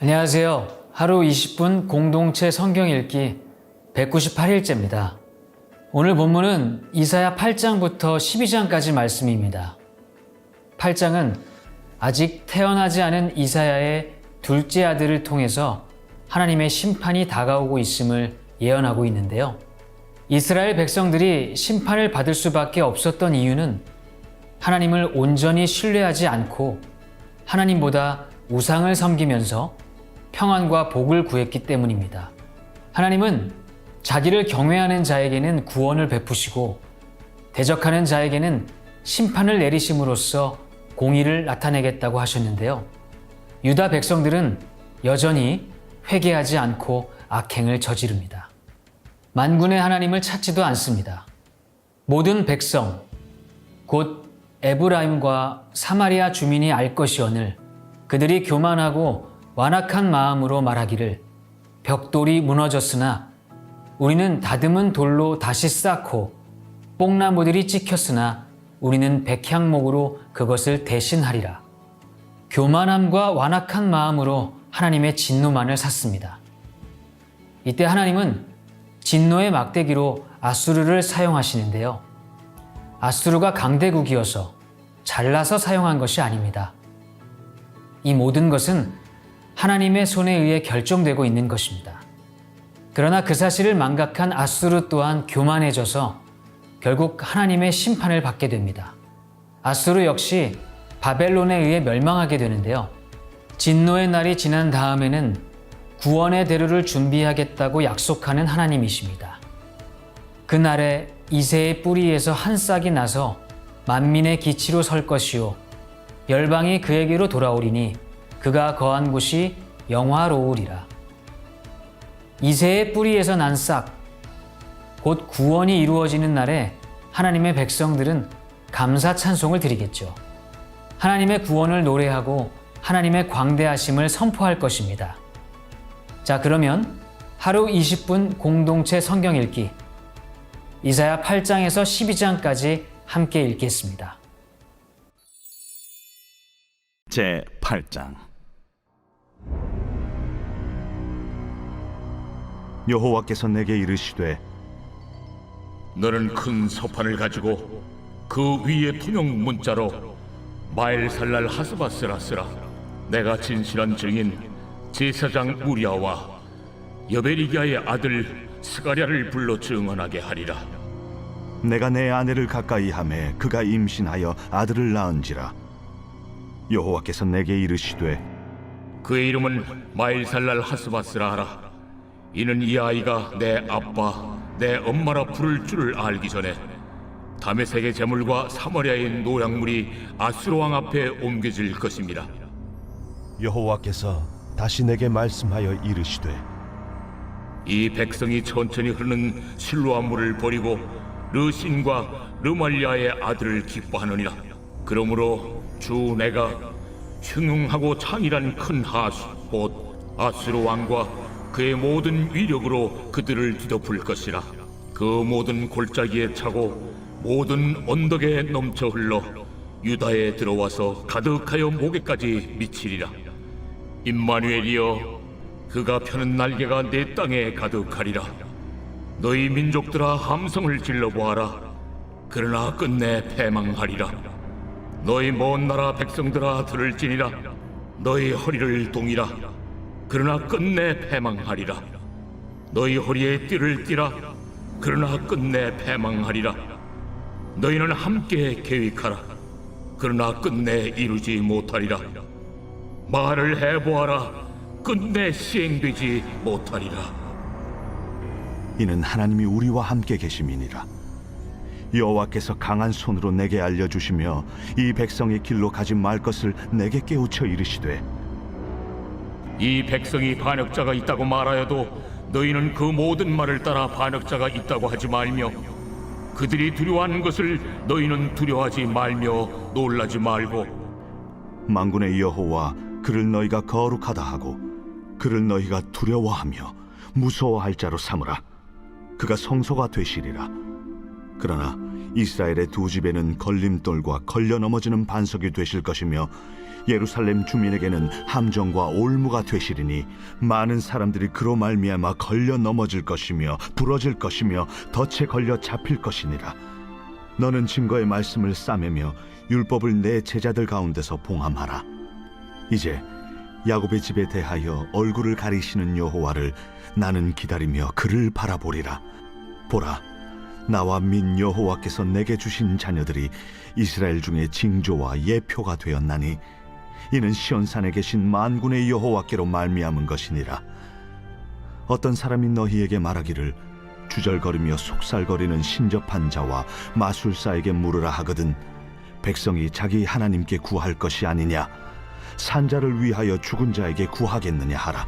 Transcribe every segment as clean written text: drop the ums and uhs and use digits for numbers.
안녕하세요. 하루 20분 공동체 성경 읽기 198일째입니다. 오늘 본문은 이사야 8장부터 12장까지 말씀입니다. 8장은 아직 태어나지 않은 이사야의 둘째 아들을 통해서 하나님의 심판이 다가오고 있음을 예언하고 있는데요. 이스라엘 백성들이 심판을 받을 수밖에 없었던 이유는 하나님을 온전히 신뢰하지 않고 하나님보다 우상을 섬기면서 평안과 복을 구했기 때문입니다. 하나님은 자기를 경외하는 자에게는 구원을 베푸시고 대적하는 자에게는 심판을 내리심으로써 공의를 나타내겠다고 하셨는데요. 유다 백성들은 여전히 회개하지 않고 악행을 저지릅니다. 만군의 하나님을 찾지도 않습니다. 모든 백성, 곧 에브라임과 사마리아 주민이 알 것이오늘 그들이 교만하고 완악한 마음으로 말하기를 벽돌이 무너졌으나 우리는 다듬은 돌로 다시 쌓고 뽕나무들이 찍혔으나 우리는 백향목으로 그것을 대신하리라. 교만함과 완악한 마음으로 하나님의 진노만을 샀습니다. 이때 하나님은 진노의 막대기로 아수르를 사용하시는데요. 아수르가 강대국이어서 잘나서 사용한 것이 아닙니다. 이 모든 것은 하나님의 손에 의해 결정되고 있는 것입니다. 그러나 그 사실을 망각한 아수르 또한 교만해져서 결국 하나님의 심판을 받게 됩니다. 아수르 역시 바벨론에 의해 멸망하게 되는데요. 진노의 날이 지난 다음에는 구원의 대로를 준비하겠다고 약속하는 하나님이십니다. 그날에 이새의 뿌리에서 한 싹이 나서 만민의 기치로 설 것이요 열방이 그에게로 돌아오리니 그가 거한 곳이 영화로우리라. 이새의 뿌리에서 난 싹, 곧 구원이 이루어지는 날에 하나님의 백성들은 감사 찬송을 드리겠죠. 하나님의 구원을 노래하고 하나님의 광대하심을 선포할 것입니다. 자, 그러면 하루 20분 공동체 성경 읽기 이사야 8장에서 12장까지 함께 읽겠습니다. 제 8장. 여호와께서 내게 이르시되 너는 큰 서판을 가지고 그 위에 투명 문자로 마엘살랄 하스바스라 쓰라. 내가 진실한 증인 제사장 우리아와 여베리기야의 아들 스가랴를 불러 증언하게 하리라. 내가 내 아내를 가까이 하매 그가 임신하여 아들을 낳은지라. 여호와께서 내게 이르시되 그의 이름은 마엘살랄 하스바스라 하라. 이는 이 아이가 내 아빠 내 엄마라 부를 줄을 알기 전에 다메섹의 제물과 사마리아의 노약물이 아수르 왕 앞에 옮겨질 것입니다. 여호와께서 다시 내게 말씀하여 이르시되 이 백성이 천천히 흐르는 실로암 물을 버리고 르신과 르말리아의 아들을 기뻐하느니라. 그러므로 주 내가 흉흉하고 창이란 큰 하수 곧 아수르 왕과 그의 모든 위력으로 그들을 뒤덮을 것이라. 그 모든 골짜기에 차고 모든 언덕에 넘쳐 흘러 유다에 들어와서 가득하여 목에까지 미치리라. 임마누엘이여, 그가 펴는 날개가 내 땅에 가득하리라. 너희 민족들아 함성을 질러보아라. 그러나 끝내 패망하리라. 너희 먼 나라 백성들아 들을지니라. 너희 허리를 동이라. 그러나 끝내 패망하리라. 너희 허리에 띠를 띠라. 그러나 끝내 패망하리라. 너희는 함께 계획하라. 그러나 끝내 이루지 못하리라. 말을 해보아라. 끝내 시행되지 못하리라. 이는 하나님이 우리와 함께 계심이니라. 여호와께서 강한 손으로 내게 알려주시며 이 백성의 길로 가지 말 것을 내게 깨우쳐 이르시되 이 백성이 반역자가 있다고 말하여도 너희는 그 모든 말을 따라 반역자가 있다고 하지 말며 그들이 두려워하는 것을 너희는 두려워하지 말며 놀라지 말고 만군의 여호와 그를 너희가 거룩하다 하고 그를 너희가 두려워하며 무서워할 자로 삼으라. 그가 성소가 되시리라. 그러나 이스라엘의 두 집에는 걸림돌과 걸려 넘어지는 반석이 되실 것이며 예루살렘 주민에게는 함정과 올무가 되시리니 많은 사람들이 그로 말미암아 걸려 넘어질 것이며 부러질 것이며 덫에 걸려 잡힐 것이니라. 너는 증거의 말씀을 싸매며 율법을 내 제자들 가운데서 봉함하라. 이제 야곱의 집에 대하여 얼굴을 가리시는 여호와를 나는 기다리며 그를 바라보리라. 보라, 나와 및 여호와께서 내게 주신 자녀들이 이스라엘 중에 징조와 예표가 되었나니 이는 시온산에 계신 만군의 여호와께로 말미암은 것이니라. 어떤 사람이 너희에게 말하기를 주절거리며 속살거리는 신접한 자와 마술사에게 물으라 하거든 백성이 자기 하나님께 구할 것이 아니냐, 산자를 위하여 죽은 자에게 구하겠느냐 하라.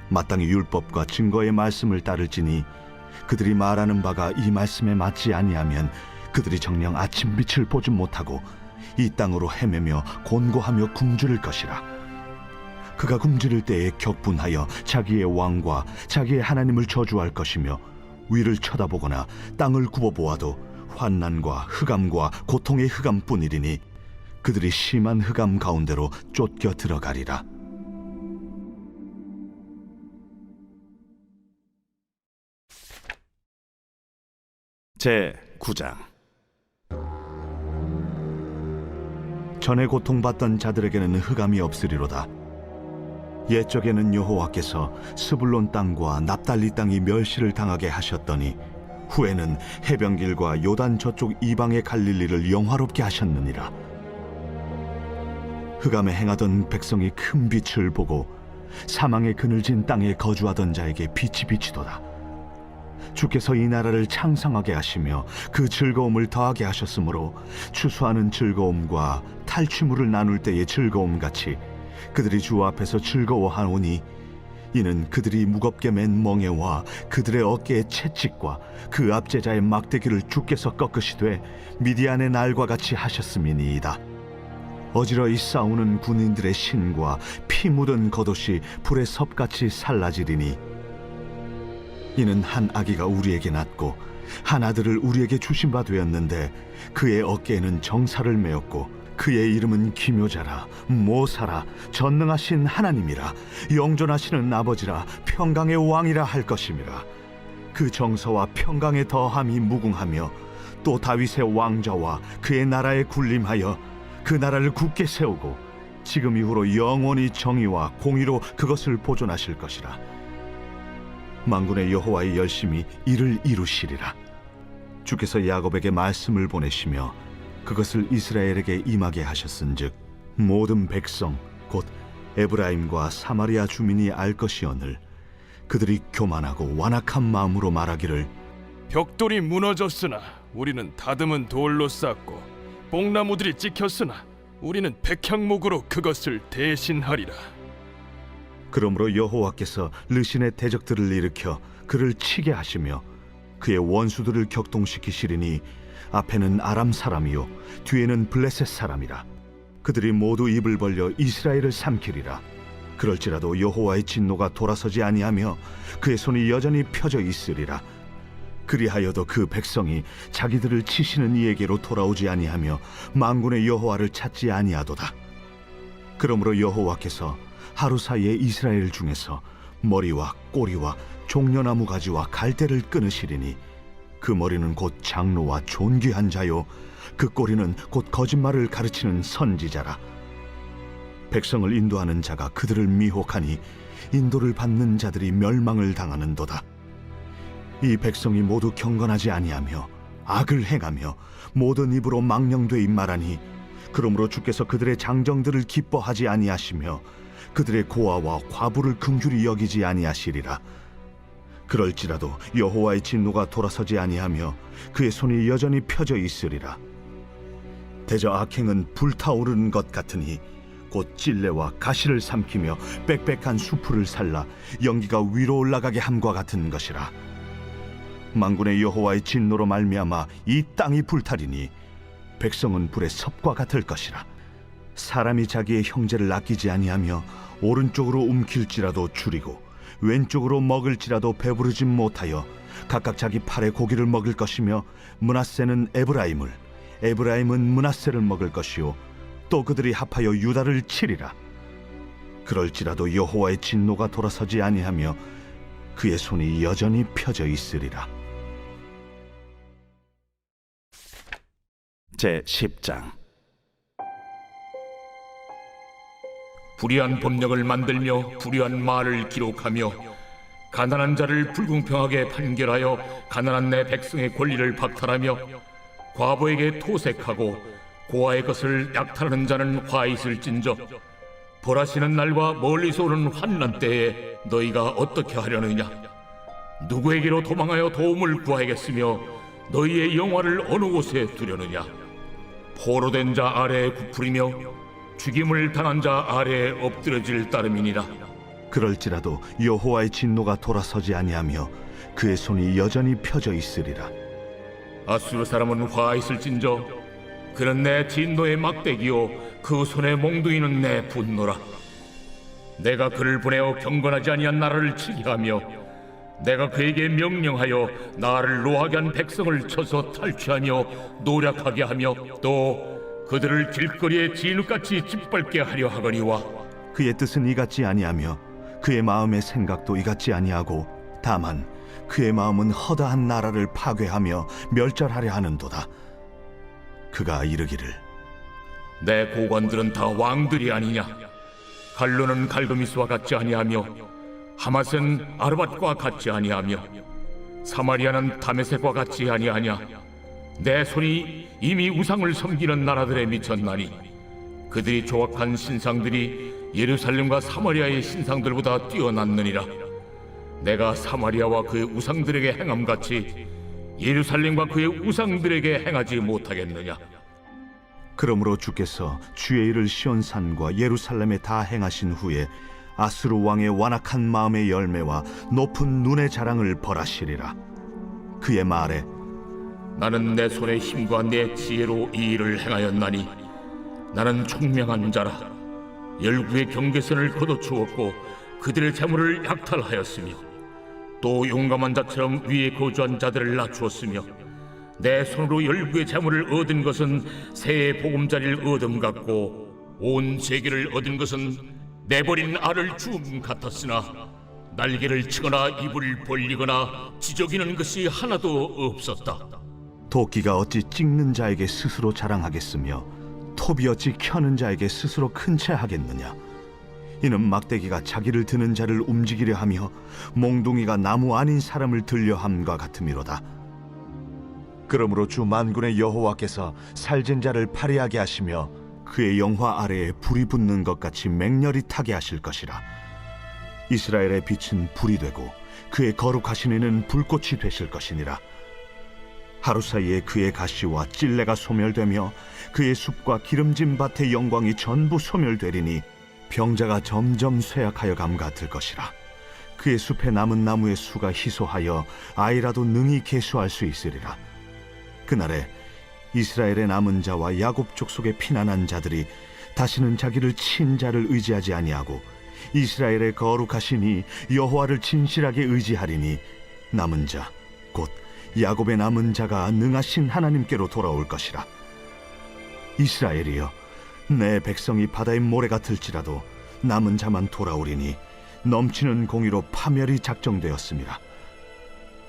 마땅히 율법과 증거의 말씀을 따를지니 그들이 말하는 바가 이 말씀에 맞지 아니하면 그들이 정녕 아침 빛을 보지 못하고 이 땅으로 헤매며 곤고하며 굶주릴 것이라. 그가 굶주릴 때에 격분하여 자기의 왕과 자기의 하나님을 저주할 것이며 위를 쳐다보거나 땅을 굽어보아도 환난과 흑암과 고통의 흑암뿐이리니 그들이 심한 흑암 가운데로 쫓겨 들어가리라. 제 9장. 전에 고통받던 자들에게는 흑암이 없으리로다. 옛적에는 여호와께서 스불론 땅과 납달리 땅이 멸시를 당하게 하셨더니 후에는 해변길과 요단 저쪽 이방의 갈릴리를 영화롭게 하셨느니라. 흑암에 행하던 백성이 큰 빛을 보고 사망의 그늘진 땅에 거주하던 자에게 빛이 비치도다. 주께서 이 나라를 창성하게 하시며 그 즐거움을 더하게 하셨으므로 추수하는 즐거움과 탈취물을 나눌 때의 즐거움같이 그들이 주 앞에서 즐거워하오니 이는 그들이 무겁게 맨 멍에와 그들의 어깨의 채찍과 그 압제자의 막대기를 주께서 꺾으시되 미디안의 날과 같이 하셨음이니이다. 어지러이 싸우는 군인들의 신과 피 묻은 겉옷이 불의 섭같이 살라지리니 이는 한 아기가 우리에게 낳고 한 아들을 우리에게 주신 바 되었는데 그의 어깨에는 정사를 메었고 그의 이름은 기묘자라 모사라 전능하신 하나님이라 영존하시는 아버지라 평강의 왕이라 할 것임이라. 그 정서와 평강의 더함이 무궁하며 또 다윗의 왕좌와 그의 나라에 군림하여 그 나라를 굳게 세우고 지금 이후로 영원히 정의와 공의로 그것을 보존하실 것이라. 만군의 여호와의 열심히 이를 이루시리라. 주께서 야곱에게 말씀을 보내시며 그것을 이스라엘에게 임하게 하셨은즉 모든 백성 곧 에브라임과 사마리아 주민이 알 것이오늘 그들이 교만하고 완악한 마음으로 말하기를 벽돌이 무너졌으나 우리는 다듬은 돌로 쌓고 뽕나무들이 찍혔으나 우리는 백향목으로 그것을 대신하리라. 그러므로 여호와께서 르신의 대적들을 일으켜 그를 치게 하시며 그의 원수들을 격동시키시리니 앞에는 아람 사람이요 뒤에는 블레셋 사람이라. 그들이 모두 입을 벌려 이스라엘을 삼키리라. 그럴지라도 여호와의 진노가 돌아서지 아니하며 그의 손이 여전히 펴져 있으리라. 그리하여도 그 백성이 자기들을 치시는 이에게로 돌아오지 아니하며 만군의 여호와를 찾지 아니하도다. 그러므로 여호와께서 하루 사이에 이스라엘 중에서 머리와 꼬리와 종려나무 가지와 갈대를 끊으시리니 그 머리는 곧 장로와 존귀한 자요 그 꼬리는 곧 거짓말을 가르치는 선지자라. 백성을 인도하는 자가 그들을 미혹하니 인도를 받는 자들이 멸망을 당하는도다. 이 백성이 모두 경건하지 아니하며 악을 행하며 모든 입으로 망령되이 말하니 그러므로 주께서 그들의 장정들을 기뻐하지 아니하시며 그들의 고아와 과부를 긍휼히 여기지 아니하시리라. 그럴지라도 여호와의 진노가 돌아서지 아니하며 그의 손이 여전히 펴져 있으리라. 대저 악행은 불타오르는 것 같으니 곧 찔레와 가시를 삼키며 빽빽한 수풀을 살라 연기가 위로 올라가게 함과 같은 것이라. 만군의 여호와의 진노로 말미암아 이 땅이 불타리니 백성은 불의 섭과 같을 것이라. 사람이 자기의 형제를 아끼지 아니하며 오른쪽으로 움킬지라도 줄이고 왼쪽으로 먹을지라도 배부르지 못하여 각각 자기 팔의 고기를 먹을 것이며 므낫세는 에브라임을 에브라임은 므낫세를 먹을 것이요 또 그들이 합하여 유다를 치리라. 그럴지라도 여호와의 진노가 돌아서지 아니하며 그의 손이 여전히 펴져 있으리라. 제 10장. 불의한 법령을 만들며 불의한 말을 기록하며 가난한 자를 불공평하게 판결하여 가난한 내 백성의 권리를 박탈하며 과부에게 토색하고 고아의 것을 약탈하는 자는 화 있을진저 벌하시는 날과 멀리서 오는 환난 때에 너희가 어떻게 하려느냐? 누구에게로 도망하여 도움을 구하겠으며 너희의 영화를 어느 곳에 두려느냐? 포로된 자 아래에 굽으리며 죽임을 당한 자 아래에 엎드려질 따름이니라. 그럴지라도 여호와의 진노가 돌아서지 아니하며 그의 손이 여전히 펴져 있으리라. 아수르 사람은 화 있을진저 그는 내 진노의 막대기요 그 손에 몽둥이는 내 분노라. 내가 그를 보내어 경건하지 아니한 나라를 치게 하며 내가 그에게 명령하여 나를 노하게 한 백성을 쳐서 탈취하며 노략하게 하며 또 그들을 길거리에 진흙같이 짓밟게 하려 하거니와 그의 뜻은 이같지 아니하며 그의 마음의 생각도 이같지 아니하고 다만 그의 마음은 허다한 나라를 파괴하며 멸절하려 하는도다. 그가 이르기를 내 고관들은 다 왕들이 아니냐? 갈루는 갈그미스와 같지 아니하며 하맛은 아르밧과 같지 아니하며 사마리아는 다메섹과 같지 아니하냐? 내 손이 이미 우상을 섬기는 나라들에 미쳤나니 그들이 조각한 신상들이 예루살렘과 사마리아의 신상들보다 뛰어났느니라. 내가 사마리아와 그의 우상들에게 행함같이 예루살렘과 그의 우상들에게 행하지 못하겠느냐? 그러므로 주께서 주의 일을 시온산과 예루살렘에 다 행하신 후에 아수르 왕의 완악한 마음의 열매와 높은 눈의 자랑을 벌하시리라. 그의 말에 나는 내 손의 힘과 내 지혜로 이 일을 행하였나니 나는 총명한 자라. 열국의 경계선을 걷어주었고 그들의 재물을 약탈하였으며 또 용감한 자처럼 위에 거주한 자들을 낮추었으며 내 손으로 열국의 재물을 얻은 것은 새의 보금자리를 얻음 같고 온 세계를 얻은 것은 내버린 알을 주움 같았으나 날개를 치거나 입을 벌리거나 지저귀는 것이 하나도 없었다. 도끼가 어찌 찍는 자에게 스스로 자랑하겠으며 톱이 어찌 켜는 자에게 스스로 큰 채 하겠느냐? 이는 막대기가 자기를 드는 자를 움직이려 하며 몽둥이가 나무 아닌 사람을 들려 함과 같음이로다. 그러므로 주 만군의 여호와께서 살진 자를 파리하게 하시며 그의 영화 아래에 불이 붙는 것 같이 맹렬히 타게 하실 것이라. 이스라엘의 빛은 불이 되고 그의 거룩하신 이는 불꽃이 되실 것이니라. 하루 사이에 그의 가시와 찔레가 소멸되며 그의 숲과 기름진 밭의 영광이 전부 소멸되리니 병자가 점점 쇠약하여 감 같을 것이라. 그의 숲에 남은 나무의 수가 희소하여 아이라도 능히 계수할 수 있으리라. 그날에 이스라엘의 남은 자와 야곱 족속의 피난한 자들이 다시는 자기를 친 자를 의지하지 아니하고 이스라엘의 거룩하시니 여호와를 진실하게 의지하리니 남은 자 곧 야곱의 남은 자가 능하신 하나님께로 돌아올 것이라. 이스라엘이여, 내 백성이 바다의 모래 같을지라도 남은 자만 돌아오리니 넘치는 공의로 파멸이 작정되었습니다.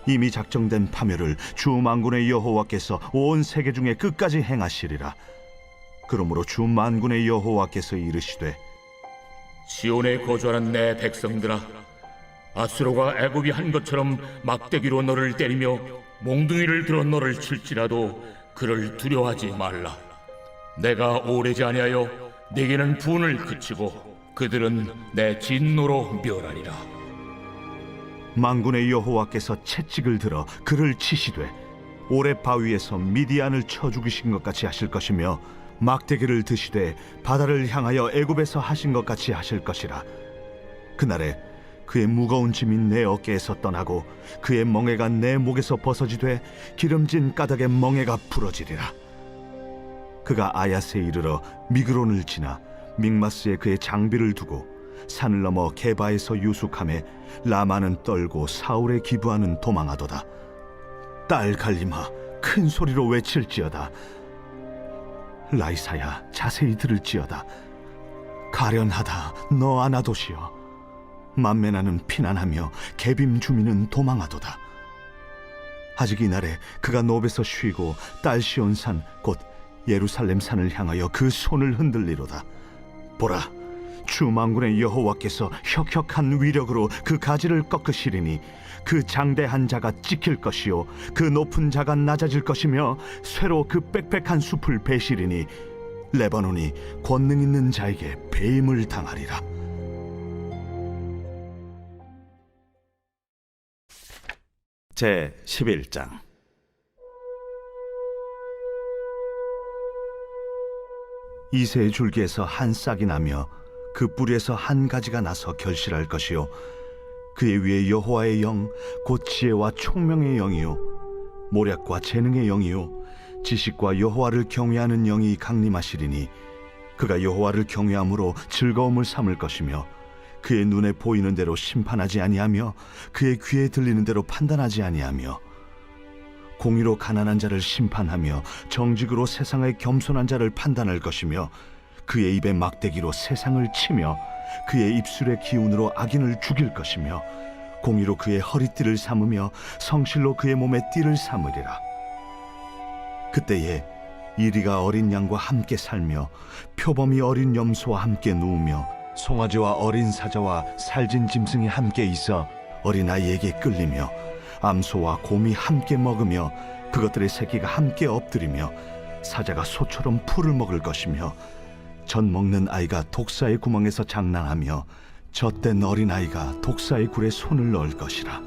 이미 작정된 파멸을 주 만군의 여호와께서 온 세계 중에 끝까지 행하시리라. 그러므로 주 만군의 여호와께서 이르시되 시온에 거주하는 내 백성들아, 아수르가 애굽이 한 것처럼 막대기로 너를 때리며 몽둥이를 들어 너를 칠지라도 그를 두려워하지 말라. 내가 오래지 아니하여 네게는 분을 그치고 그들은 내 진노로 멸하리라. 만군의 여호와께서 채찍을 들어 그를 치시되 오레 바위에서 미디안을 쳐 죽이신 것 같이 하실 것이며 막대기를 드시되 바다를 향하여 애굽에서 하신 것 같이 하실 것이라. 그날에 그의 무거운 짐이 내 어깨에서 떠나고 그의 멍에가 내 목에서 벗어지되 기름진 까닭의 멍에가 부러지리라. 그가 아야스에 이르러 미그론을 지나 믹마스에 그의 장비를 두고 산을 넘어 게바에서 유숙함에 라마는 떨고 사울의 기부하는 도망하도다. 딸 갈림아, 큰 소리로 외칠지어다. 라이사야, 자세히 들을지어다. 가련하다, 너 아나도시여. 만메나는 피난하며 게빔 주민은 도망하도다. 아직 이날에 그가 노베서 쉬고 딸 시온산 곧 예루살렘 산을 향하여 그 손을 흔들리로다. 보라, 주 만군의 여호와께서 혁혁한 위력으로 그 가지를 꺾으시리니 그 장대한 자가 찍힐 것이요 그 높은 자가 낮아질 것이며 쇠로 그 빽빽한 숲을 베시리니 레바논이 권능 있는 자에게 배임을 당하리라. 제 11장. 이새의 줄기에서 한 싹이 나며 그 뿌리에서 한 가지가 나서 결실할 것이요 그의 위에 여호와의 영 곧 지혜와 총명의 영이요 모략과 재능의 영이요 지식과 여호와를 경외하는 영이 강림하시리니 그가 여호와를 경외함으로 즐거움을 삼을 것이며 그의 눈에 보이는 대로 심판하지 아니하며 그의 귀에 들리는 대로 판단하지 아니하며 공의로 가난한 자를 심판하며 정직으로 세상의 겸손한 자를 판단할 것이며 그의 입에 막대기로 세상을 치며 그의 입술의 기운으로 악인을 죽일 것이며 공의로 그의 허리띠를 삼으며 성실로 그의 몸에 띠를 삼으리라. 그때에 이리가 어린 양과 함께 살며 표범이 어린 염소와 함께 누우며 송아지와 어린 사자와 살진 짐승이 함께 있어 어린아이에게 끌리며 암소와 곰이 함께 먹으며 그것들의 새끼가 함께 엎드리며 사자가 소처럼 풀을 먹을 것이며 젖 먹는 아이가 독사의 구멍에서 장난하며 젖된 어린아이가 독사의 굴에 손을 넣을 것이라.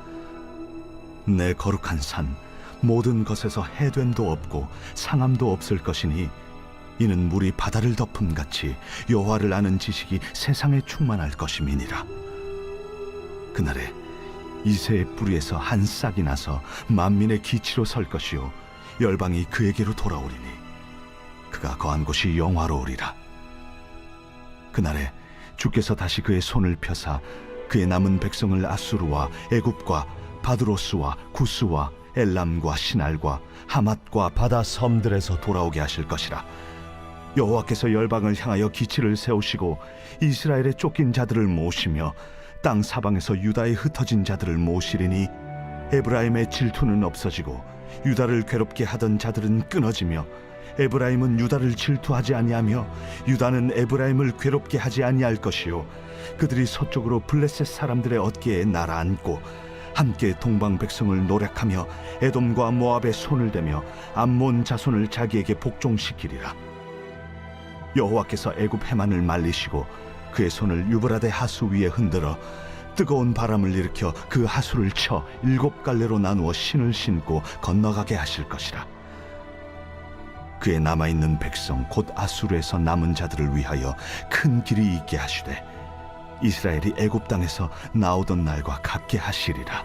내 거룩한 산 모든 것에서 해됨도 없고 상함도 없을 것이니 이는 물이 바다를 덮음같이 여호와를 아는 지식이 세상에 충만할 것임이니라. 그날에 이새의 뿌리에서 한 싹이 나서 만민의 기치로 설 것이요 열방이 그에게로 돌아오리니 그가 거한 곳이 영화로우리라. 그날에 주께서 다시 그의 손을 펴사 그의 남은 백성을 아수르와 애굽과 바드로스와 구스와 엘람과 시날과 하맛과 바다 섬들에서 돌아오게 하실 것이라. 여호와께서 열방을 향하여 기치를 세우시고 이스라엘의 쫓긴 자들을 모시며 땅 사방에서 유다에 흩어진 자들을 모시리니 에브라임의 질투는 없어지고 유다를 괴롭게 하던 자들은 끊어지며 에브라임은 유다를 질투하지 아니하며 유다는 에브라임을 괴롭게 하지 아니할 것이요 그들이 서쪽으로 블레셋 사람들의 어깨에 날아앉고 함께 동방 백성을 노력하며 에돔과 모압의 손을 대며 암몬 자손을 자기에게 복종시키리라. 여호와께서 애굽 해만을 말리시고 그의 손을 유브라데 하수 위에 흔들어 뜨거운 바람을 일으켜 그 하수를 쳐 7갈래로 나누어 신을 신고 건너가게 하실 것이라. 그의 남아있는 백성 곧 아수르에서 남은 자들을 위하여 큰 길이 있게 하시되 이스라엘이 애굽 땅에서 나오던 날과 같게 하시리라.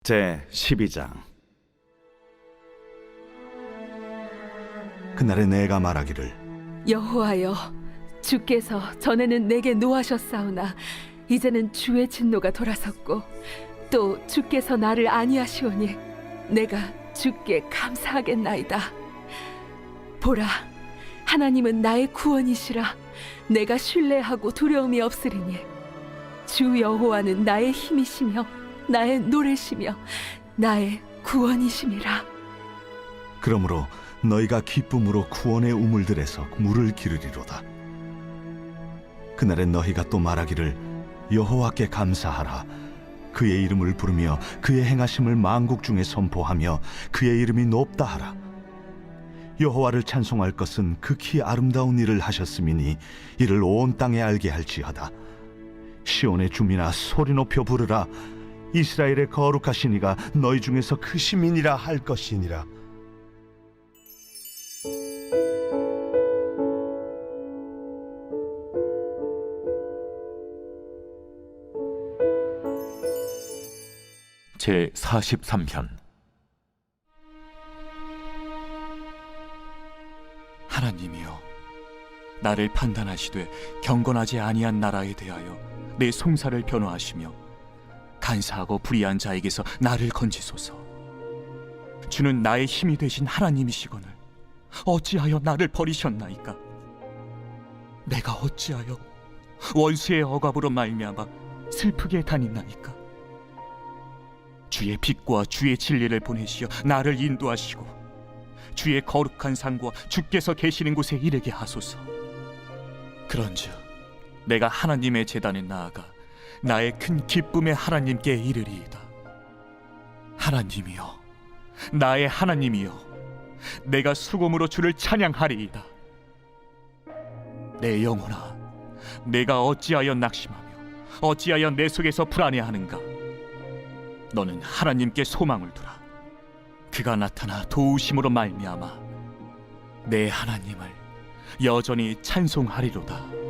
제 12장. 그날에 내가 말하기를 여호와여, 주께서 전에는 내게 노하셨사오나 이제는 주의 진노가 돌아섰고 또 주께서 나를 아니하시오니 내가 주께 감사하겠나이다. 보라, 하나님은 나의 구원이시라. 내가 신뢰하고 두려움이 없으리니 주 여호와는 나의 힘이시며 나의 노래시며 나의 구원이심이라. 그러므로 너희가 기쁨으로 구원의 우물들에서 물을 기르리로다. 그날에 너희가 또 말하기를 여호와께 감사하라. 그의 이름을 부르며 그의 행하심을 만국 중에 선포하며 그의 이름이 높다 하라. 여호와를 찬송할 것은 극히 아름다운 일을 하셨음이니 이를 온 땅에 알게 할지어다. 시온의 주민아 소리 높여 부르라. 이스라엘의 거룩하신 이가 너희 중에서 크심이니라 할 것이니라. 제 43편. 하나님이여, 나를 판단하시되 경건하지 아니한 나라에 대하여 내 송사를 변호하시며 간사하고 불의한 자에게서 나를 건지소서. 주는 나의 힘이 되신 하나님이시거늘 어찌하여 나를 버리셨나이까? 내가 어찌하여 원수의 억압으로 말미암아 슬프게 다니나이까? 주의 빛과 주의 진리를 보내시어 나를 인도하시고 주의 거룩한 상과 주께서 계시는 곳에 이르게 하소서. 그런즉 내가 하나님의 제단에 나아가 나의 큰 기쁨의 하나님께 이르리이다. 하나님이여, 나의 하나님이여, 내가 수금으로 주를 찬양하리이다. 내 영혼아, 내가 어찌하여 낙심하며 어찌하여 내 속에서 불안해하는가? 너는 하나님께 소망을 두라. 그가 나타나 도우심으로 말미암아 내 하나님을 여전히 찬송하리로다.